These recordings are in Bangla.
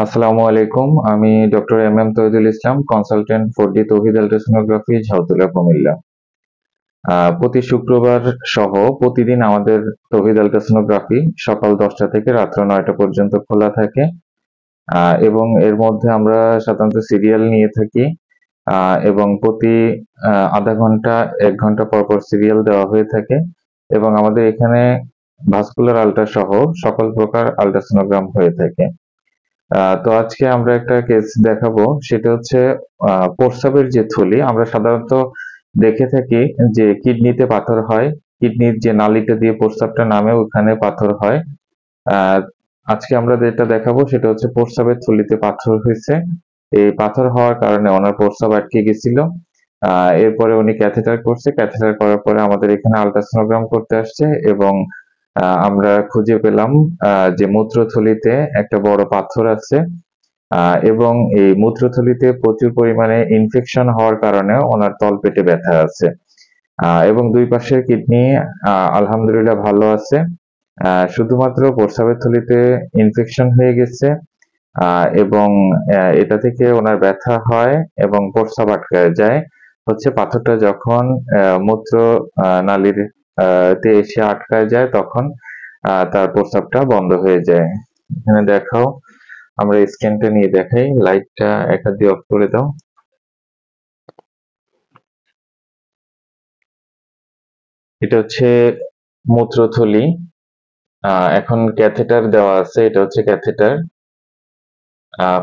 আসসালামু আলাইকুম। আমি ডক্টর তৌহিদুল ইসলাম, কনসালটেন্ট 4D তৌহিদ আল্ট্রাসোনোগ্রাফি, ঝাউতলা, কুমিল্লা। প্রতি শুক্রবার সহ প্রতিদিন আমাদের তৌহিদ আল্ট্রাসোনোগ্রাফি সকাল 10টা থেকে রাত্র 9টা পর্যন্ত খোলা থাকে এবং এর মধ্যে আমরা সাধারণত সিরিয়াল নিয়ে থাকি এবং প্রতি আধা ঘন্টা 1 ঘন্টা পর পর সিরিয়াল দেওয়া হয়ে থাকে এবং আমাদের এখানে ভাস্কুলার আল্ট্রা সহ সকল প্রকার আল্ট্রাসোনোগ্রাম হয়ে থাকে। তো আজকে আমরা একটা কেস দেখাবো, সেটা হচ্ছে প্রস্রাবের যে থলি। আমরা সাধারণত দেখে থাকি যে কিডনিতে পাথর হয়, কিডনির যে নালীটা দিয়ে প্রস্রাবটা নামে ওখানে পাথর হয়। আজকে আমরা যেটা দেখাবো সেটা হচ্ছে প্রস্রাবের থলিতে পাথর হয়েছে। এই পাথর হওয়ার কারণে ওনার প্রস্রাব আটকে গেছিল। এরপরে উনি ক্যাথেটার করছে, ক্যাথেটার করার পরে আমাদের এখানে আল্ট্রাসোনোগ্রাম করতে আসছে এবং আমরা খুঁজে পেলাম যে মূত্রথলিতে একটা বড় পাথর আছে এবং এই মূত্রথলিতে প্রচুর পরিমাণে ইনফেকশন হওয়ার কারণে ওনার তলপেটে ব্যথা আছে এবং দুই পাশের কিডনি আলহামদুলিল্লাহ ভালো আছে। শুধুমাত্র প্রস্রাবের থলিতে ইনফেকশন হয়ে গেছে এবং এটা থেকে ওনার ব্যথা হয় এবং প্রস্রাব আটকায় যায় হচ্ছে পাথরটা যখন মূত্র নালীর তে এসে আটকায় যায় তখন তার প্রস্রাবটা বন্ধ হয়ে যায়। এখানে দেখাও, আমরা স্ক্যানটা নিয়ে দেখাই। লাইটটা এক হাত দিয়ে অফ করে দাও। এটা হচ্ছে মূত্রথলি। এখন ক্যাথেটার দেওয়া আছে, এটা হচ্ছে ক্যাথেটার,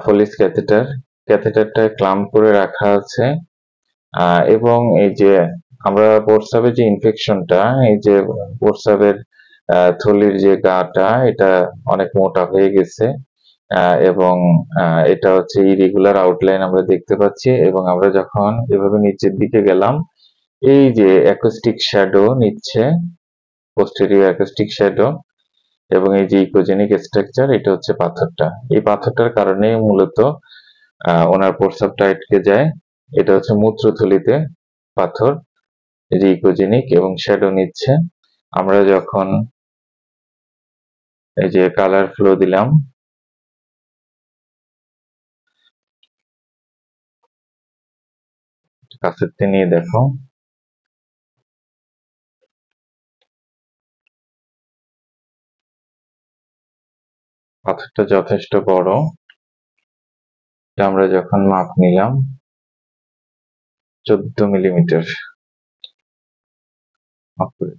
ফলিস ক্যাথেটার। ক্যাথেটারটা ক্লাম্প করে রাখা আছে এবং এই যে আমরা প্রস্রাবের যে ইনফেকশনটা, এই যে প্রস্রাবের থলির যে গাটা এটা অনেক মোটা হয়ে গেছে এবং এটা হচ্ছে ইরেগুলার আউটলাইন আমরা দেখতে পাচ্ছি এবং আমরা যখন এভাবে নিচের দিকে গেলাম, এই যে অ্যাকোস্টিক শ্যাডো নিচ্ছে, পোস্টেরিয়র অ্যাকোস্টিক শ্যাডো এবং এই যে ইকোজেনিক স্ট্রাকচার, এটা হচ্ছে পাথরটা। এই পাথরটার কারণে মূলত ওনার প্রস্রাবটা আটকে যায়। এটা হচ্ছে মূত্রথলিতে পাথর, এই যে ইকোজেনিক এবং শ্যাডো নিচ্ছে। আমরা যখন এই যে কালার ফ্লো দিলাম, কাছেতে নিয়ে দেখো, পাথরটা যথেষ্ট বড়। আমরা যখন মাপ নিলাম 14 মিলিমিটার মাপ করে